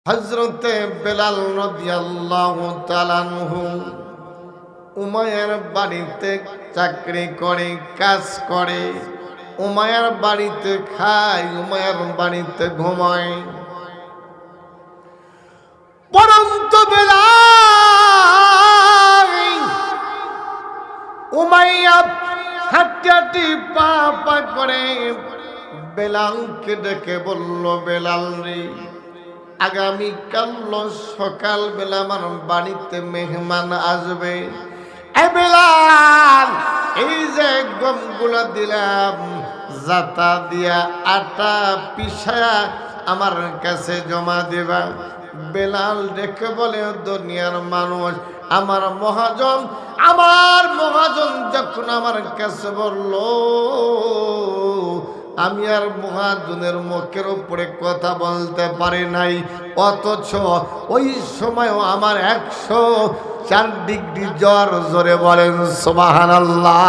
হযরতে বেলাল রাদিয়াল্লাহু তাআলা আনহু উমাইয়ার বাড়িতে চাকরি করে, কাজ করে, উমাইয়ার বাড়িতে খায়, উমাইয়ার বাড়িতে ঘুমায়। পরন্ত বেলাল উমাইয়া হাঁটি হাঁটি পা পা করে বেলালকে ডেকে বলল, বেলাল রে, আগামীকাল সকাল বেলা আমার বাড়িতে মেহমান আসবে। এ বেলাল, এই যে গমগুলা দিলাম, জাতা দিয়া আটা পিষায়া আমার কাছে জমা দেবা। বেলাল ডেকে বলে, দুনিয়ার মানুষ, আমার মহাজন যখন আমার কাছে বলল, আমি আর মহাজনের মুখের উপরে কথা বলতে পারি নাই, অথচ ওই সময়ও আমার 104 ডিগ্রি জ্বর। জোরে বলেন সুবহানাল্লাহ।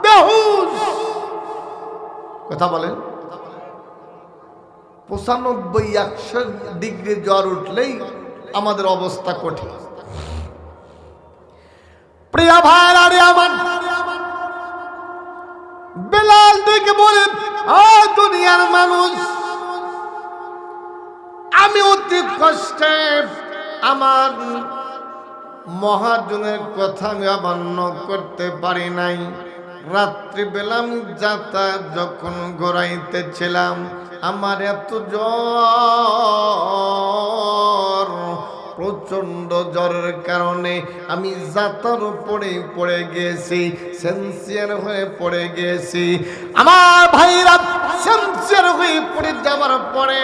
বেহুশ কথা বলেন। 95-100 ডিগ্রি জ্বর উঠলেই আমাদের অবস্থা কঠিন। প্রিয় ভাইরা রে আমার, বেলাল দেখে বলে, ও দুনিয়ার মানুষ, আমি অতি কষ্টে আমার মহাজনের কথা আমি অমান্য করতে পারি নাই। রাত্রিবেলা আমি যাতায়াত যখন ঘোরাইতেছিলাম, আমার এত জ্বর, প্রচন্ড জ্বরের কারণে আমি যাতার উপরে পড়ে গিয়েছি, সেন্সিয়ার হয়ে পড়ে গিয়েছি। আমার ভাইরা সেন্সিয়ার হয়ে পড়ে যাওয়ার পরে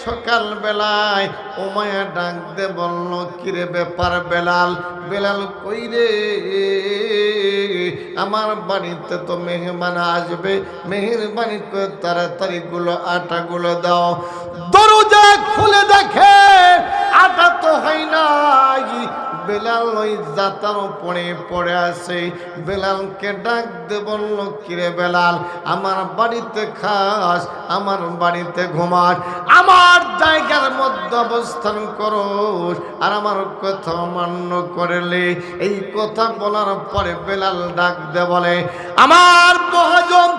সকাল বেলায় উমাইয়া ডাক দে বলল, কিরে ব্যাপার বেলাল? বেলাল কই রে? আমার বাড়িতে তো মেহমান আসবে, মেহরবানি করে তাড়াতাড়ি আটাগুলো দাও। দরজা খুলে দেখে আটা তো হয় নাই। বেলাল ওই জাতার উপরে পড়ে আছে। বেলালকে ডাক দে বলল, কিরে বেলাল, আমার বাড়িতে খাস, আমার বাড়িতে ঘুমাস, আমার জায়গার মধ্যে অবস্থান করস, আর আমার কথা মান্য করলে। এই কথা বলার পরে বেলাল ডাক দে বলে, আমার মহাজন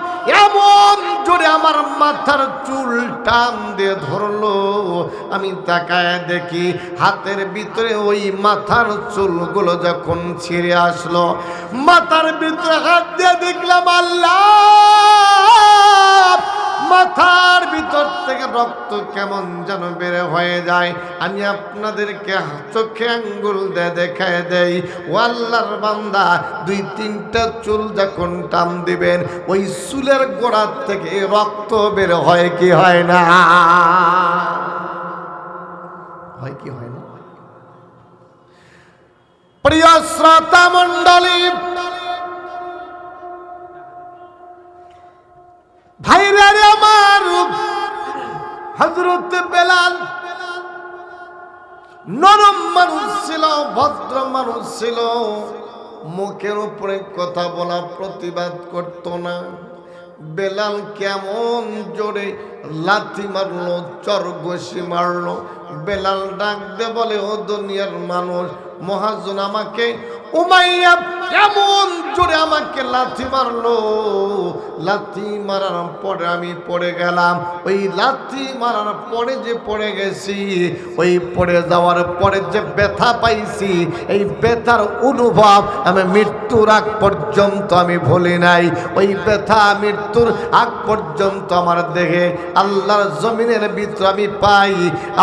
এমন জোরে আমার মাথার চুল টান দিয়ে ধরলো, আমি তাকায় দেখি হাতের ভিতরে ওই মাথার চুলগুলো যখন ছিঁড়ে আসলো, মাথার ভিতরে হাত দিয়ে দেখলাম, আল্লাহ, মাথার ভিতর থেকে রক্ত কেমন যেন বের হয়ে যায়। আমি আপনাদেরকে চোখে আঙ্গুল দিয়ে দেখায় দেই, ও আল্লাহর বান্দা, 2-3টা চুল যখন টান দিবেন, ওই চুলের গোড়ার থেকে রক্ত বের হয় কি হয় না? হয় কি হয় না? প্রিয় শ্রোতা মণ্ডলী, ভাইরা রে আমার, হযরত বেলাল নরম মানুষ ছিল, ভদ্র মানুষ ছিল, মুখের উপরে কথা বলা প্রতিবাদ করত না। বেলাল কেমন জোরে লাথি মারলো, চরঘষি মারলো। বেলাল ডাক দে বলে, ও দুনিয়ার মানুষ, মহাজন আমাকে, উমাইয়া কেমন জোরে আমাকে লাথি মারলো। লাথি মারার পরে আমি পড়ে গেলাম। ওই লাথি মারার পরে যে পড়ে গেছি, ওই পড়ে যাওয়ার পরে যে ব্যথা পাইছি, এই ব্যথার অনুভব আমি মৃত্যুর আগ পর্যন্ত আমি ভুলি নাই। ওই ব্যথা মৃত্যুর আগ পর্যন্ত আমার দেহে আল্লাহর জমিনের ভিতর আমি পাই।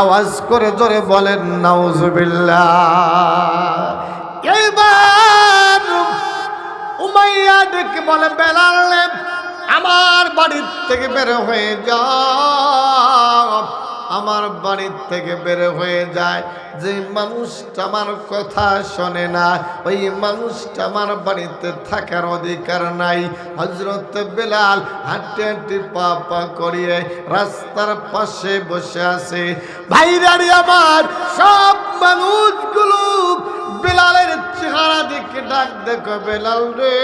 আওয়াজ করে জোরে বলেন নাউজুবিল্লাহ। এইবার উমাইয়া ডেকে বলে, বেলাল, আমার বাড়ির থেকে বের হয়ে যাও। আমার বাড়ির থেকে বের হয়ে যায় যে মানুষটা আমার কথা শোনে না, ওই মানুষটা আমার বাড়িতে থাকার অধিকার নাই। হযরত বেলাল হাঁটি হাঁটি পা পা করিয়ে রাস্তার পাশে বসে আছে। ভাইরারি আমার, সব মানুষগুলো বেলালের চেহারা দেখে ডাক দেখো, বেলাল রে,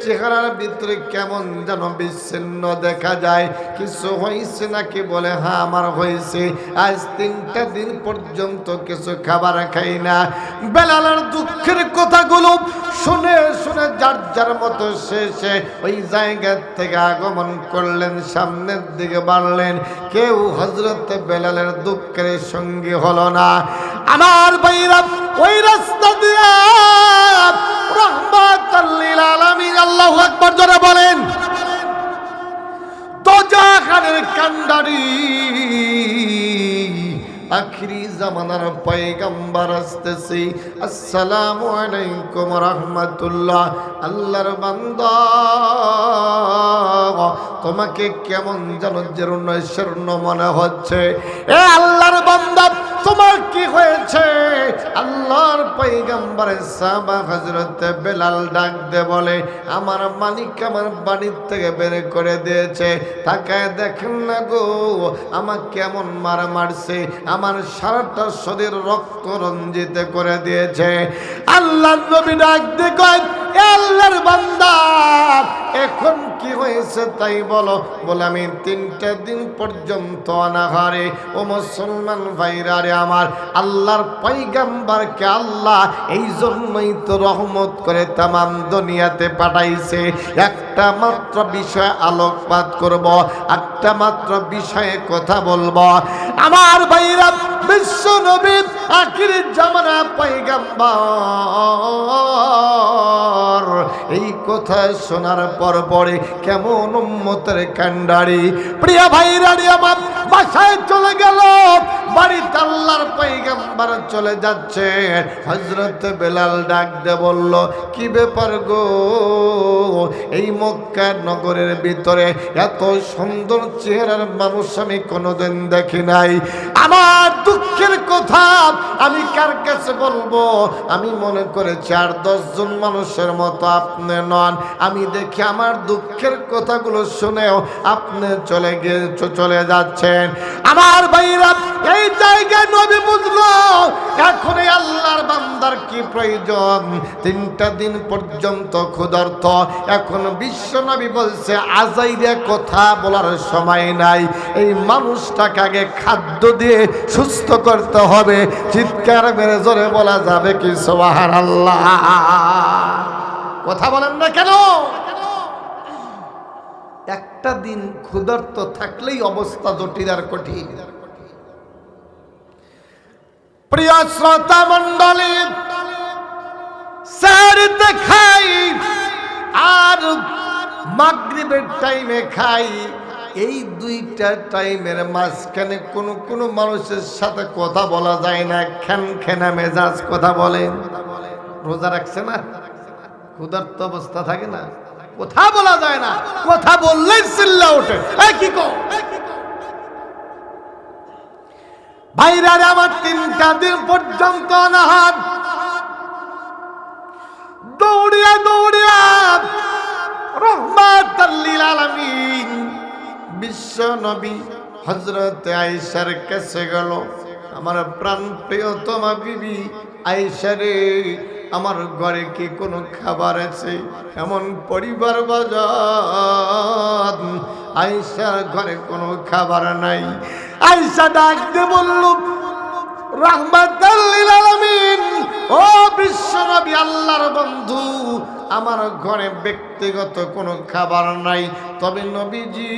চেহারার ভিতরে কেমন যেন বিচ্ছিন্ন দেখা যায়। কিছু হয়েছে নাকি? বলে হ্যাঁ আমার হয়েছে। আজ 3টা দিন পর্যন্ত কিছু খাবার খাই না। বেলালের দুঃখের কথাগুলো শুনে শুনে যার যার মতো শেষে ওই জায়গা থেকে আগমন করলেন, সামনের দিকে বাড়লেন। কেউ হযরত বেলালের দুঃখের সঙ্গী হলো না। আমার ভাইরা ওই রাস্তা দিয়ে রাহমাতাল লিল আলামিন, আল্লাহু আকবার জোরে বলেন, দোজাখানের কান্ডারি আখিরি জামানার পয়গম্বর আসতেছি। আসসালামু আলাইকুম রাহমাতুল্লাহ। আল্লাহর বান্দা, তোমাকে কেমন যেন জীর্ণ শীর্ণ মনে হচ্ছে। এ আল্লাহর বান্দা, তোমার কি হয়েছে? আল্লাহর পয়গম্বরের সাহাবা হযরত বেলাল ডাক দে বলে, আমার মালিক আমার বাড়ির থেকে বের করে দিয়েছে। তাকায় দেখেন না গো, আমাকে কেমন মারছে, আমার সারাটা শরীর রক্ত রঞ্জিত করে দিয়েছে। আল্লাহর নবী ডাক দিয়ে কয়, এ আল্লাহর বান্দা, এখন কি হয়েছে তাই বলো। বলে আমি 3টা দিন পর্যন্ত অনাহারে। ও মুসলমান ভাইরা রে আমার, আল্লাহর পয়গম্বরকে আল্লাহ এই জন্যই তো রহমত করে তামাম দুনিয়াতে পাঠাইছে। একটা মাত্র বিষয় আলোকপাত করব, একটা মাত্র বিষয়ে কথা বলবো। আমার ভাইরা, বিশ্ব নবী আখির জামানা পয়গম্বর এই কথা শোনার পর পরে কেমন উম্মতের কান্ডারি। প্রিয় ভাইরা রে আমার, বাসায় চলে গেল। বাড়িতে আল্লাহর পয়গম্বর চলে যাচ্ছে। হযরত বেলাল ডাক দে বলল, কি ব্যাপার গো, এই মক্কা নগরের ভিতরে এত সুন্দর চেহারার মানুষ আমি কোনোদিন দেখি নাই। আমার দুঃখের কথা আমি কার কাছে বলবো? আমি মনে করেছি 8-10 জন মানুষের মতো আপনি নন। আমি দেখি আমার দুঃখের কথাগুলো শুনেও আপনি চলে যাচ্ছেন। আমার ভাইরা, এই জায়গায় নবী বুঝলো এখন এই আল্লাহর বান্দার কি প্রয়োজন। 3টা দিন পর্যন্ত ক্ষুধার্ত। এখন বিশ্ব নবী বলছে, আজাইরা কথা বলার সময় নাই, এই মানুষটাকে আগে খাদ্য দিয়ে সুস্থ করতে হবে। চিৎকার মেরে জোরে বলা যাবে কি সুবহানাল্লাহ? কথা বলেন না কেন? একটা দিন ক্ষুধার্ত থাকলেই অবস্থা জটিল আর কঠিন। প্রিয় শ্রোতা মণ্ডলী, সারিতে খাই আর মাগরিবের টাইমে খাই, এই 2টা টাইমের মাঝখানে কোন মানুষের সাথে কথা বলা যায় না। খেনা মেজাজ কথা বলেন। রোজা রাখছে না, ক্ষুধার্ত অবস্থা থাকে না, কথা বলা যায় না। কথা বললেই চিল্লা ওঠে, কি কো ভাইরা রে আমার। 3টা দিন পর্যন্ত অনাহার। দৌড়িয়া দৌড়িয়া রাহমাতাল লিল আলামিন বিশ্ব নবী হযরত আয়েশার কাছে গেল। আমার প্রাণ প্রিয়তমা বিবি আয়েশা রে, আমার ঘরে কি কোনো খাবার আছে? এমন পরিবার বাজার, আয়েশার ঘরে কোনো খাবার নাই। আয়েশা ডাক দিয়ে বলল, রাহমাতাল লিল আলামিন, ও বিশ্ব নবী আল্লাহর বন্ধু, আমার ঘরে ব্যক্তিগত কোনো খাবার নাই, তবে নবীজি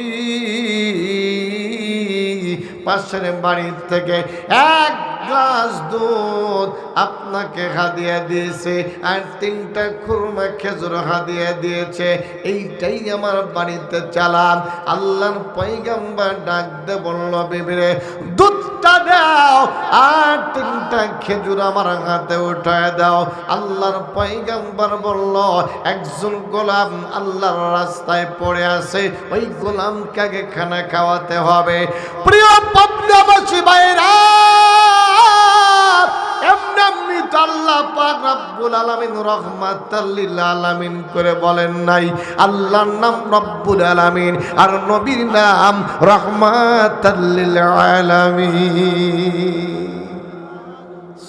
পাশের বাড়ি থেকে 1 গ্লাস দুধ আপনাকে হাদিয়া দিয়েছে আর 3টা খুরমা খেজুর হাদিয়া দিয়েছে। এইটাই আমার বাড়িতে চালান। আল্লাহর পয়গম্বর ডাক দে বলল, বিবিরে দুধটা দাও আর 3টা খেজুর আমার হাতে উঠায় দাও। আল্লাহর পয়গম্বর বলল, একজন গোলাম আল্লাহর রাস্তায় পড়ে আছে, ওই গোলামকে আগে খানা খাওয়াতে হবে। প্রিয় পাবনাবাসী ভাইরা, এমনি তো আল্লাহ পাক রব্বুল আলামিন রাহমাতাল লিল আলামিন করে বলেন নাই? আল্লাহর নাম রব্বুল আলামিন আর নবীর নাম রাহমাতাল লিল আলামিন।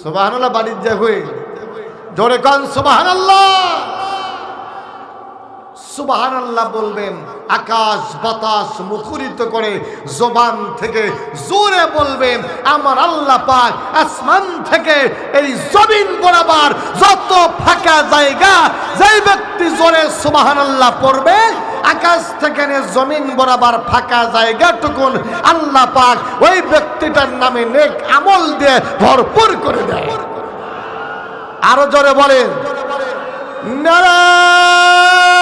সুবহানাল্লাহ। বাড়ির যা হয়ে জোরে কান সুবহানাল্লাহ। সুবহানাল্লাহ বলবেন, আকাশ বাতাস মুখরিত করে জবান থেকে জোরে বলবেন আমার আল্লাহ পাক আসমান থেকে এই জমিন বরাবর যত ফাঁকা জায়গা, যেই ব্যক্তি জোরে সুবহানাল্লাহ পড়বে আকাশ থেকে জমিন বরাবর ফাঁকা জায়গাটুকুন আল্লাহ পাক ওই ব্যক্তিটার নামে নেক আমল দিয়ে ভরপুর করে দেয়। আরো জোরে বলেন নারায়ে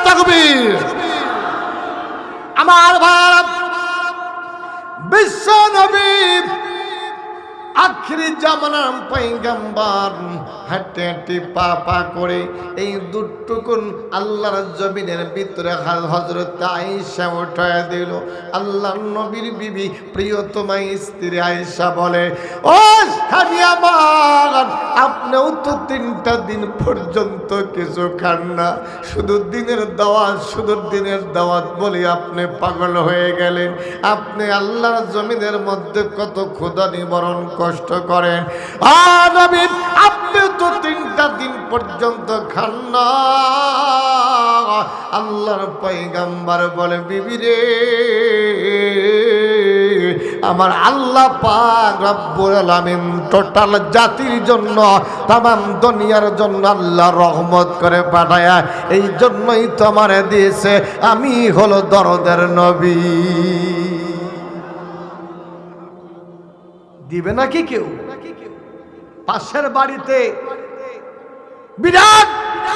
তাকবীর। আমার ভারত বিশ্ব নবী আখিরি জামানার পয়গম্বর হাঁটে হাঁটে পা পা করে এই দুটুকুন আল্লাহর জমিনের ভিতরে হযরত আয়েশা উঠায় দিল। আল্লাহর নবীর বিবি প্রিয়তমা স্ত্রী আয়েশা বলে, ও স্বামী আমার, আপনিও তো 3টা দিন পর্যন্ত কিছু খান না, শুধু দিনের দাওয়াত বলে আপনি পাগল হয়ে গেলেন। আপনি আল্লাহর জমিনের মধ্যে কত ক্ষুধা নিবারণ কষ্ট করেন, আর নবী আপনি তো 3টা দিন পর্যন্ত খান না। আল্লাহর পয়গম্বর বলে, বিবি রে, আমার আল্লাহ পাক রব্বুল আলামিন টোটাল জাতির জন্য, তামাম দুনিয়ার জন্য আল্লাহ রহমত করে পাঠায়া এই জন্যই তো আমারে দিয়েছে, আমি হলো দরদের নবী। দিবে নাকি কেউ? পাশের বাড়িতে বিরাট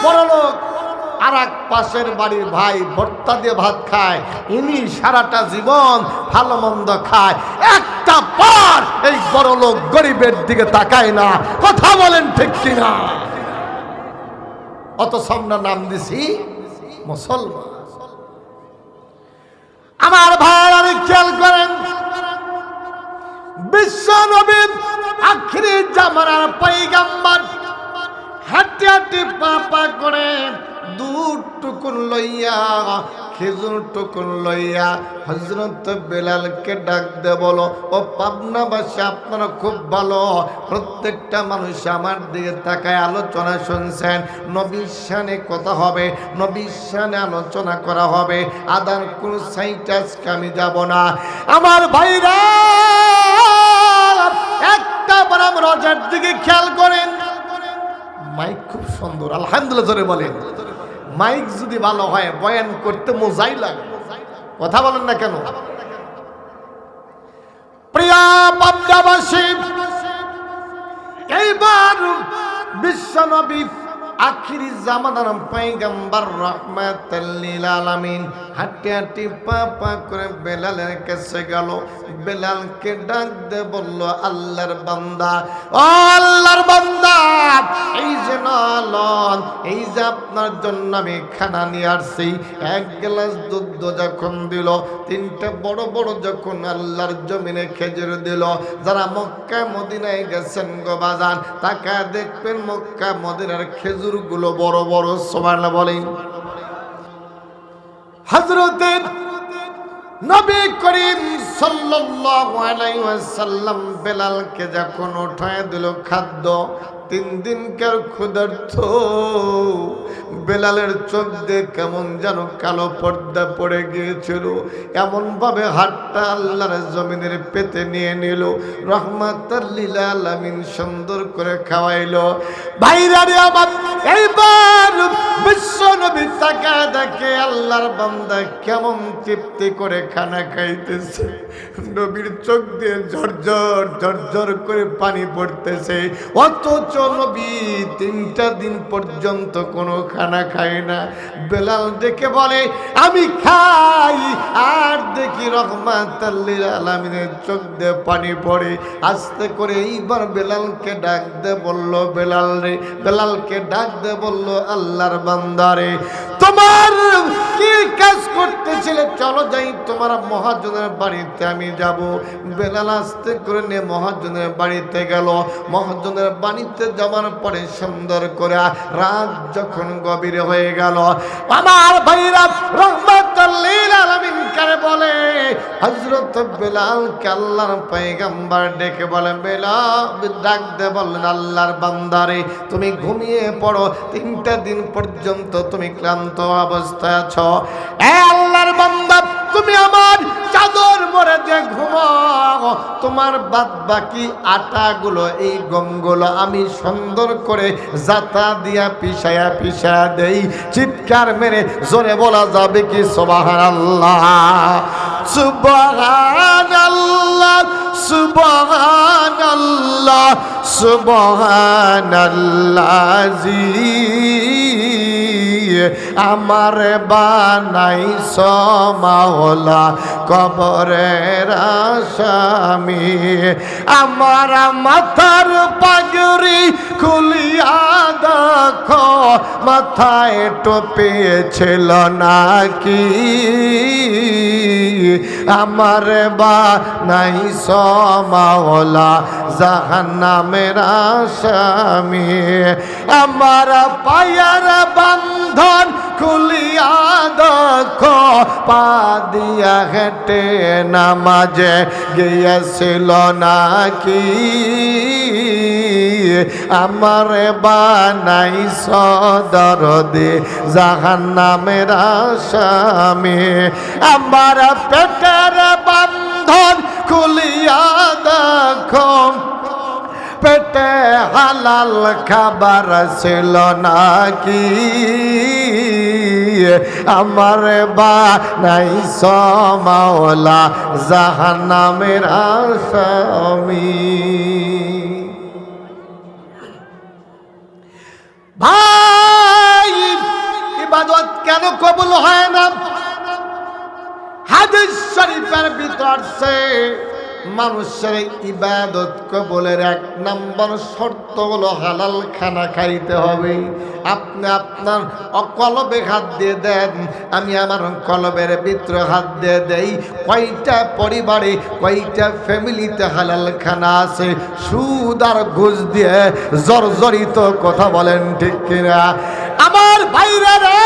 বড় লোক, আর এক পাশের বাড়ির ভাই ভর্তা দিয়ে ভাত খায়, ইনি সারাটা জীবন ভালো মন্দ খায়, একটা বার এই বড় লোক গরিবের দিকে তাকায় না। কথা বলেন ঠিক কিনা? অত সামনে নাম দিছি মুসলমান। আমার ভাই আমি খেয়াল করেন, বিশ্ব নবী আখিরি জামানার পয়গম্বর হাঁটি হাঁটি পা পা করে দুধ টুকুন লইয়া, খেজুর টুকুন লইয়া হযরত বেলালকে ডাক দে বলো, ও পাবনাবাসী আপনারা খুব ভালো, প্রত্যেকটা মানুষ আমার দিকে তাকায় আলোচনা শুনছেন, নবীর শানে কথা হবে, নবীর শানে আলোচনা করা হবে, আদার কোন সাইটাস আমি যাব না। আমার ভাইরা একটা বার আমার রোজার দিকে খেয়াল করেন, মাইক খুব সুন্দর, আলহামদুলিল্লাহ জোরে বলেন। মাইক যদি ভালো হয় বয়ান করতে মজাই লাগে। কথা বলেন না কেন? প্রিয় পাবনাবাসী, এইবার বিশ্ব নবী আখিরি জামানার পয়গম্বর রাহমাতুল লিল আলামিন হাঁটি হাঁটি পা পা করে বেলালের কাছে গেল। বেলালকে ডাক দে বলল, আল্লাহর বান্দা, ও আল্লাহর বান্দা, এই যে নলন, এই যে আপনার জন্য আমি খানা নিয়ে আসছি। 1 গ্লাস দুধ যখন দিল, 3টা বড় বড় যখন আল্লাহর জমিনে খেজুর দিল। যারা মক্কা মদিনায় গেছেন গো বাজান, তাকায় দেখবেন মক্কা মদিনার খেজুর গুলো বড় বড়। সুবহানাল্লাহ বলেন। হযরত নবী করিম সাল্লাল্লাহু আলাইহি ওয়াসাল্লাম বেলালকে যখন উঠায় দিল খাদ্য, 3 দিনকার ক্ষুধার্ত বেলালের চোখ দিয়ে কেমন যেন কালো পর্দা পড়ে গিয়েছিল। এমন ভাবে হাতটা আল্লাহর জমিনের পেতে নিয়ে নিল, রাহমাতুল লিল আলামিন সুন্দর করে খাওয়াইলো। ভাইরা রে আমার, এইবার বিশ্ব নবী তাকায় দেখে আল্লাহর বান্দা কেমন তৃপ্তি করে খানা খাইতেছে। নবীর চোখ দিয়ে ঝরঝর ঝরঝর করে পানি পড়তেছে, অথচ নবী 3টা দিন পর্যন্ত কোনো খানা খায় না। বেলাল ডেকে বলে, আমি খাই, আর দেখি রাহমাতুল লিল আলামিনের চোখ দিয়ে পানি পড়ে। আস্তে করে এইবার বেলালকে ডাক দে বলল, বেলাল রে, বেলালকে ডাক দে বলল, আল্লাহর বান্দারে, তোমার কি কাজ করতেছিলে? চলো যাই তোমার মহাজনের বাড়িতে আমি যাব। বেলাল আস্তে করে নিয়ে মহাজনের বাড়িতে গেল। মহাজনের বাড়িতে যাওয়ার পরে সুন্দর করে রাত যখন গভীর হয়ে গেল, আমার ভাইরা রাহমাতুল লিল আলামিন করে বলে হযরত বেলালকে আল্লাহর পয়গম্বর ডেকে বলেন, বেলাল ডাক দে বললেন, আল্লাহর বান্দারে তুমি ঘুমিয়ে পড়ো, 3টা দিন পর্যন্ত তুমি ক্লান্ত অবস্থায় আছো। এ আল্লাহর বান্দা, তুমি আমার চাদর মরে যে ঘুমাও, তোমার বাদ বাকি আটাগুলো এই গমগুলো আমি সুন্দর করে জাতা দিয়া পিছায়া পিছায়া দেই। চিৎকার মেরে জোরে বলা যাবে কি সুবহানাল্লাহ, সুবহানাল্লাহ, সুবহানাল্লাহ, সুবহানাল্লাজি আমার বানাইছ মাওলা কবরের আসামি, আমার মাথার পাগড়ি খুলিয়া দেখো মাথায় টোপে ছিল নাকি, আমার বানাইছ মাওলা জাহান্নামের আসামি, আমার পায়ের বান্ধন খুলিয়া দেখো পা দিয়া হেঁটে নামাজে গিয়েছিল নাকি, আমার বানাইছ দরদে জাহান্নামের আসামি, আমার পেটের বান্ধন খুলিয়া দেখো পেটে হালাল খাবার ছিল নাকি, আমার বানাইছ মাওলা জাহান্নামের আসামি। ভাই, ইবাদত কেন কবুল হয় না? হাদিস শরীফের ভিতর সে মানুষের ইবাদত কবুলের 1 নম্বর শর্ত হলো হালাল খানা খাইতে হবে। আপনি আপনার কলবে হাত দিয়ে দেন, আমি আমার কলবের ভিতরে হাত দিয়ে দেই। কয়টা পরিবারে কয়টা ফ্যামিলিতে হালাল খানা আছে? সুদ আর ঘুষ দিয়ে জর্জরিত, কথা বলেন ঠিক কিনা? আমার ভাইরা রে,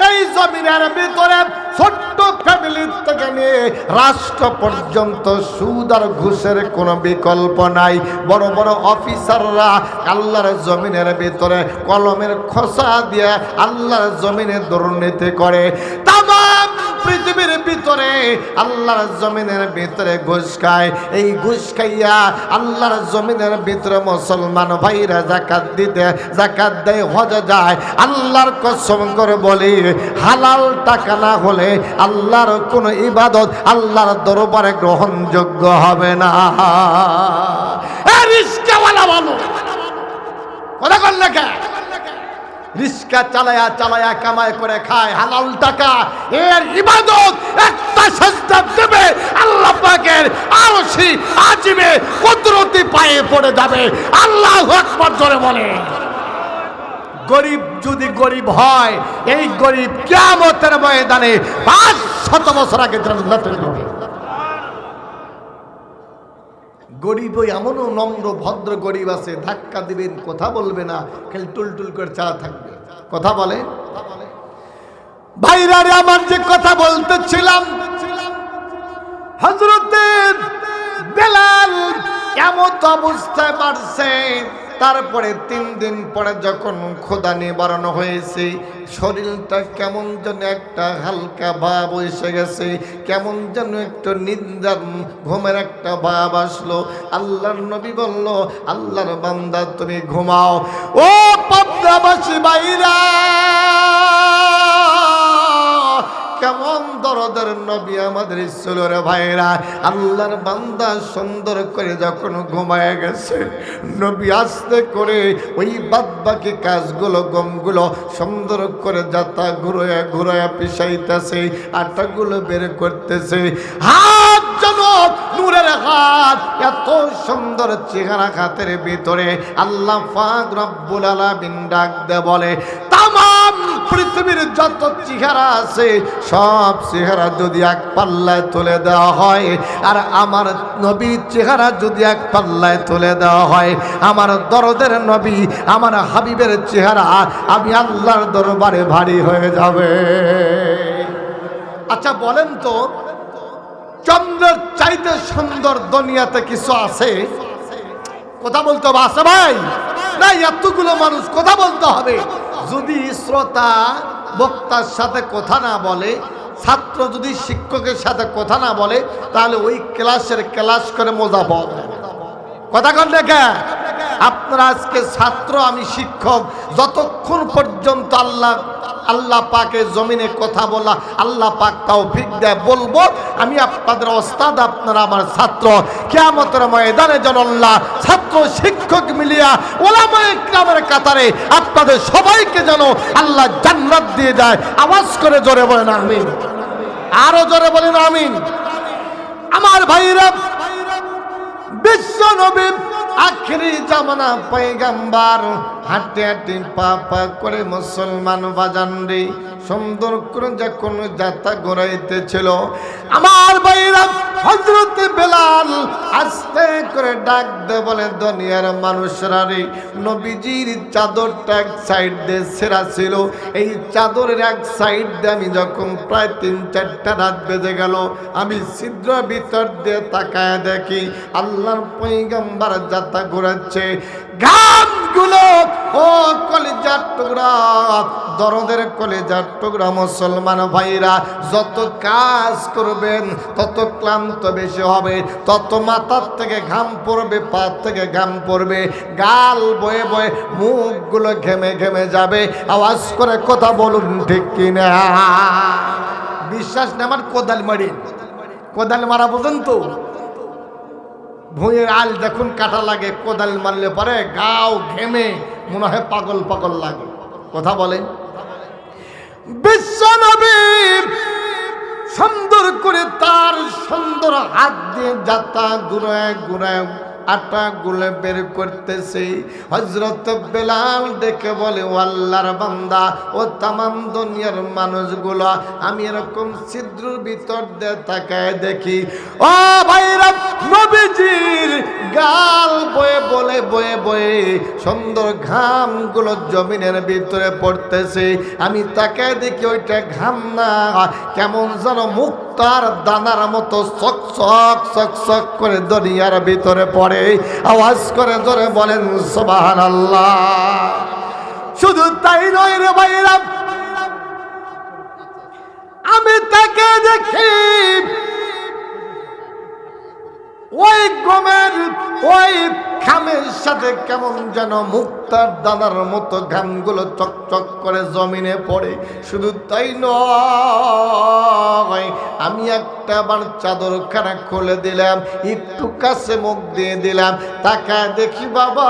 এই জমিনের ভিতরে ছোট্ট ফ্যামিলি থেকে নিয়ে রাষ্ট্র পর্যন্ত সুদ আর ঘুষের কোনো বিকল্প নাই। বড় বড় অফিসাররা আল্লাহর জমিনের ভিতরে কলমের খোসা দিয়ে আল্লাহর জমিনে দুর্নীতি করে। তামাম পৃথিবীর ভিতরে আল্লাহর জমিনের ভিতরে ঘুষ খায়। এই ঘুষ খাইয়া আল্লাহর জমিনের ভিতরে মুসলমান ভাইরা যাকাত দিতে, যাকাত দেয়, হজে যায়। আল্লাহর কসম করে বলি, হালাল টাকা না হলে আল্লাহর কোন ইবাদত আল্লাহর দরবারে গ্রহণযোগ্য হবে না। রিস্কাওয়ালা ভালো কথা কন না, রিস্কা চালায়া চালায়া কামাই করে খায় হালাল টাকা, এর ইবাদত একটা সাজদা দেবে আল্লাহ পাকের আরশি আজিমে কুদরতি পায়ে পড়ে যাবে। আল্লাহু আকবার জোরে বলে। গরিব যদি গরিব হয়, এই গরিব কিয়ামতের ময়দানে 500 বছর আগে জান্নাতে যাবে। গরিব এমনও নম্র ভদ্র গরিব আছে, ধাক্কা দিবেন কথা বলবে না, খালি টুলটুল করে চা থাকবে। কথা বলে ভাইরা রে, আমার যে কথা বলতেছিলাম, হযরতে বেলাল এমন অবস্থায় মারছে। তারপরে 3 দিন পরে যখন ক্ষুধা নিবারণ হয়েছে, শরীরটা কেমন যেন একটা হালকা ভাব এসে গেছে, কেমন যেন একটু নিদ্রার ঘুমের একটা ভাব আসলো। আল্লাহর নবী বলল, আল্লাহর বান্দা তুমি ঘুমাও। ও পাবনাবাসী ভাইরা, কেমন দরদের নবী আমাদের ছিল রে ভাইরা। আল্লাহর বান্দা সুন্দর করে যখন ঘুমায় গেছে, নবী আস্তে করে ওই বাদবাকি কাজগুলো গমগুলো সুন্দর করে যাতা ঘুরায়া ঘুরায়া পিছাইতেছে, আটাগুলো বের করতেছে। হাত যেন নূরের হাত, এত সুন্দর চেহারা হাতের ভিতরে। আল্লাহ পাক রব্বুল আলামিন ডাক দে বলে, তামাম পৃথিবীর যত চেহারা আছে সব চেহারা যদি 1 পাল্লায় তুলে দেওয়া হয়, আর আমার নবীর চেহারা যদি 1 পাল্লায় তুলে দেওয়া হয়, আমার দরদের নবী আমার হাবিবের চেহারা আমি আল্লাহর দরবারে ভারী হয়ে যাবে। আচ্ছা বলেন তো, চন্দ্রের চাইতে সুন্দর দুনিয়াতে কিছু আছে? কথা বলতে হবে, আছে ভাই? না, এতগুলো মানুষ কথা বলতে হবে। যদি শ্রোতা বক্তার সাথে কথা না বলে, ছাত্র যদি শিক্ষকের সাথে কথা না বলে, তাহলে ওই ক্লাস করে মজা পাওয়া যায়। কথা কন দেখা, আপনারা আজকে ছাত্র, আমি শিক্ষক, যতক্ষণ পর্যন্ত আল্লাহ পাকে জমিনে কথা বলা আল্লাহ পাক তৌফিক দেয় বলবো, আমি আপনাদের ওস্তাদ, আপনারা আমার ছাত্র। কিয়ামতের ময়দানে যেন আল্লাহ ছাত্র শিক্ষক মিলিয়া ওলামায়ে কিরামের কাতারে আপনাদের সবাইকে যেন আল্লাহ জান্নাত দিয়ে দেয়। আওয়াজ করে জোরে বলেন আমিন, আরো জোরে বলেন আমিন। আমার ভাইরা, বিশ্ব নবী আখেরি জামানা পয়গম্বর হাঁটে হাঁটে পা পা করে মুসলমান বাজান রে সুন্দর করে যখন যাত্রা ঘোরাইতেছিল, আমার ভাইরা হযরত বেলাল আস্তে করে ডাক দে বলে, দুনিয়ার মানুষরা রে, নবীজির চাদরটা এক সাইড দিয়ে ছেঁড়া ছিল, এই চাদরের এক সাইড দিয়ে আমি যখন প্রায় ৩-৪টা রাত বেজে গেল, আমি ছিদ্র ভিতর দিয়ে তাকায় দেখি আল্লাহর পয়গম্বর যাত্রা ঘোরাচ্ছে। ঘামগুলো, ও কলিজার টুকরা, দরদের কলিজার টুকরা মুসলমান ভাইরা, যত কাজ করবেন তত ক্লান্ত বেশি হবে, তত মাথার থেকে ঘাম পড়বে, পা থেকে ঘাম পড়বে, গাল বয়ে বয়ে মুখগুলো ঘেমে ঘেমে যাবে। আওয়াজ করে কথা বলুন ঠিক কিনা? বিশ্বাস না আমার কোদাল মারি, কোদাল মারা পর্যন্ত ভুঁইয়ের আল দেখুন কাটা লাগে, কোদাল মারলে পরে গাও ঘেমে মনে হয় পাগল পাগল লাগে। কথা বলেন, বিশ্বনবী সুন্দর করে তার সুন্দর হাত দিয়ে যাতা ঘুরায় ঘুরায় আটা গুলে বের করতেছে। হযরত বেলাল দেখে বলে, ও আল্লাহর বান্দা, ও তামাম দুনিয়ার মানুষগুলো, আমি এরকম ছিদ্রের ভিতর দিয়ে তাকায় দেখি, ও ভাইরা, নবীজির গাল বয়ে বলে বয়ে বয়ে সুন্দর ঘামগুলো জমিনের ভিতরে পড়তেছে। আমি তাকায় দেখি ওইটা ঘাম না, কেমন যেন মুক্তার দানার মতো চক চক চক চক করে দুনিয়ার ভিতরে পড়ে। আওয়াজ করে জোরে বলেন সুবহানাল্লাহ। শুধু তাই নয় রে ভাইরা, আমি তাকে দেখি ওই গমের ওই ঘামের সাথে কেমন যেন মুক্তার দানার মতো ঘামগুলো চকচক করে জমিনে পড়ে। শুধু তাই নয়, আমি একটা বার চাদরখানা খুলে দিলাম, একটু কাছে মুখ দিয়ে দিলাম, তাকায় দেখি বাবা,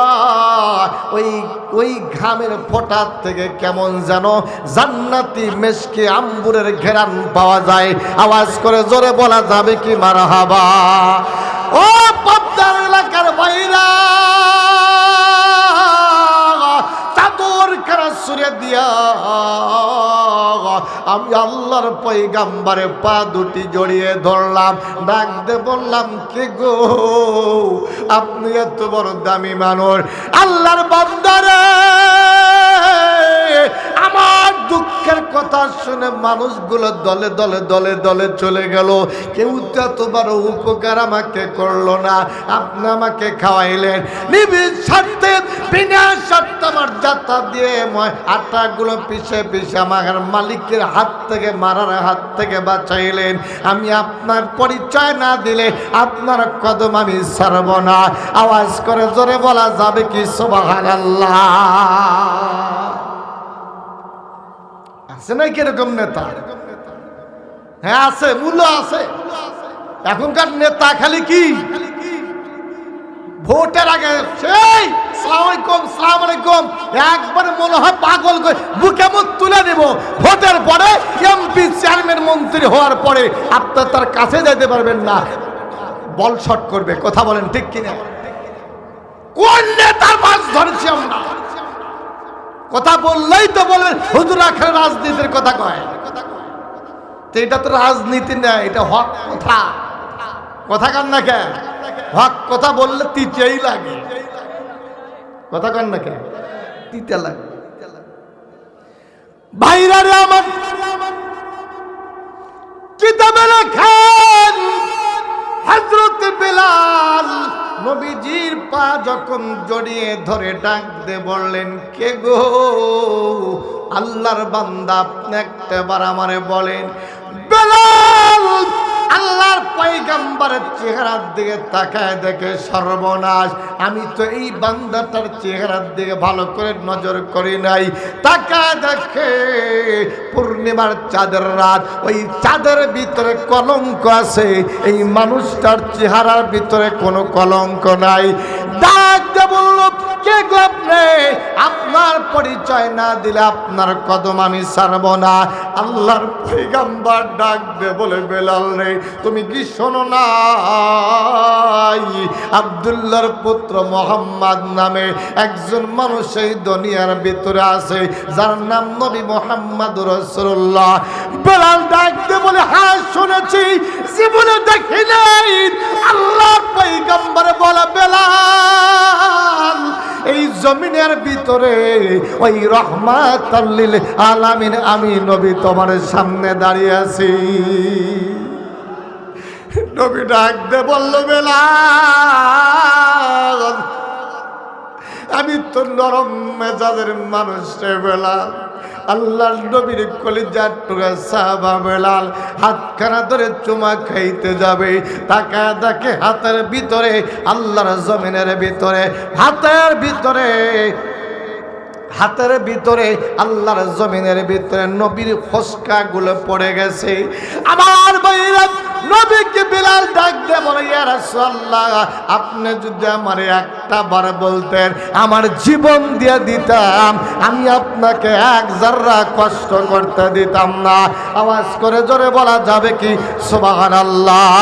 ওই ঘামের ফোঁটার থেকে কেমন যেন জান্নাতি মেশকে আম্বুরের ঘেরান পাওয়া যায়। আওয়াজ করে জোরে বলা যাবে কি মারহাবা? ও পদ্মার এলাকার বাইরা, চাদর খানা সুরে দিয়া আমি আল্লাহর পয়গম্বরের পা দুটি জড়িয়ে ধরলাম, ডাক দে বললাম, কে গো, আপনি এত বড় দামি মানুষ, আল্লাহর বান্দারে, আমার দুঃখের কথা শুনে মানুষগুলো দলে দলে দলে দলে চলে গেল। কেউ তো এত বড় উপকার আমাকে করলো না, আপনি আমাকে খাওয়াইলেন নিবিড় স্বার্থে, বিনা স্বার্থে আমার যাত্রা দিয়ে আটাগুলো পিছে পিছে আমার মালিকের হাত থেকে, মারার হাত থেকে বাঁচাইলেন। আমি আপনার পরিচয় না দিলে আপনার কদম আমি ছাড়ব না। আওয়াজ করে জোরে বলা যাবে কি সুবহানাল্লাহ? আছে না কিরকম নেতা? হ্যাঁ আছে, মূল্য আছে। এখনকার নেতা খালি কি ভোটের আগে সেই সালাম আলাইকুম সালাম আলাইকুম একবার মনে হয় পাগল করে বুকে মুখ তুলে দেব, ভোটের পরে এমপি চেয়ারম্যান মন্ত্রী হওয়ার পরে আপনার তার কাছে যেতে পারবেন না, বল শট করবে। কথা বলেন ঠিক কিনা? কোন নেতার মাছ ধরেছি আমরা? কথা বললেই তো বলবেন হুজুর আখের রাজনীতির কথা কয়। তো এটা তো রাজনীতি না, এটা হক কথা। কথা কান না কে? হক কথা বললে তিতেই লাগে। কথা কান না কে? তিতে লাগে। ভাইরা রে আমার, কিতাবে লেখেন হযরত বিলাল নবীজির পা যখন জড়িয়ে ধরে ডাক দিয়ে বললেন, কে গো? আল্লাহর বান্দা, আপনি একটাবার আমারে বলেন। বিলাল আল্লাহর পয়গম্বরের চেহারার দিকে তাকায় দেখে, সর্বনাশ, আমি তো এই বান্দাটার চেহারার দিকে ভালো করে নজর করি নাই। তাকায় দেখে পূর্ণিমার চাঁদের রাত, ওই চাঁদের ভিতরে কলঙ্ক আছে, এই মানুষটার চেহারার ভিতরে কোনো কলঙ্ক নাই। ডাক দিয়ে বলল, কে গো আপনি? আপনার পরিচয় না দিলে আপনার কদম আমি ছাড়ব না। আল্লাহর পয়গম্বর ডাক দিয়ে বলে, বেলাল রে, তুমি কি শোনো না আব্দুল্লাহর পুত্র মোহাম্মদ নামে একজন মানুষ এই দুনিয়ার ভিতরে আছে, যার নাম নবী মুহাম্মদ রাসূলুল্লাহ। বেলাল ডাক দিয়ে বলে, হ্যাঁ শুনেছি, জীবনে দেখি নাই। আল্লাহর পয়গম্বর বলে, বেলাল, এই জমিনের ভিতরে ওই রহমাতুল লিল আলামিন আমি নবী তোমার সামনে দাঁড়িয়ে আছি। নবী ডাক দে বলল, বেলাল, আমি তো নরম মেজাজের মানুষ রে বেলাল। আল্লাহর নবীর কলিজার টুকরা সাহাবা বেলাল হাতখানা ধরে চুমা খাইতে যাবে, তাকায় দেখে হাতের ভিতরে, আল্লাহর জমিনের ভিতরে, হাতের ভিতরে আল্লাহর জমিনের ভিতরে নবীর ফসকা গুলো পড়ে গেছে। আমার ভাইরা, নবীকে বিলাল ডাক দিয়ে বলে, ইয়া রাসূলুল্লাহ, আপনি যদি আমারে একটা বার বলতেন, আমার জীবন দিয়ে দিতাম, আমি আপনাকে এক যারা কষ্ট করতে দিতাম না। আওয়াজ করে জোরে বলা যাবে কি সুবহানাল্লাহ?